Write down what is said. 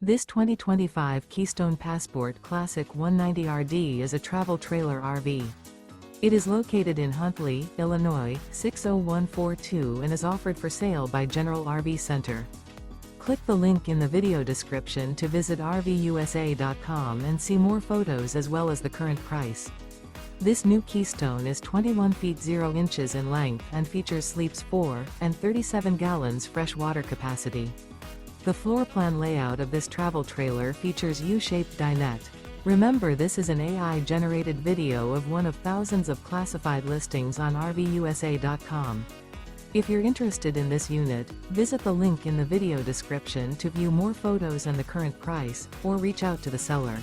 This 2025 Keystone Passport Classic 190RD is a travel trailer RV. It is located in Huntley, Illinois, 60142 and is offered for sale by General RV Center. Click the link in the video description to visit RVUSA.com and see more photos as well as the current price. This new Keystone is 21 feet 0 inches in length and features sleeps 4 and 37 gallons fresh water capacity. The floor plan layout of this travel trailer features U-Shaped Dinette. Remember, this is an AI-generated video of one of thousands of classified listings on RVUSA.com. If you're interested in this unit, visit the link in the video description to view more photos and the current price, or reach out to the seller.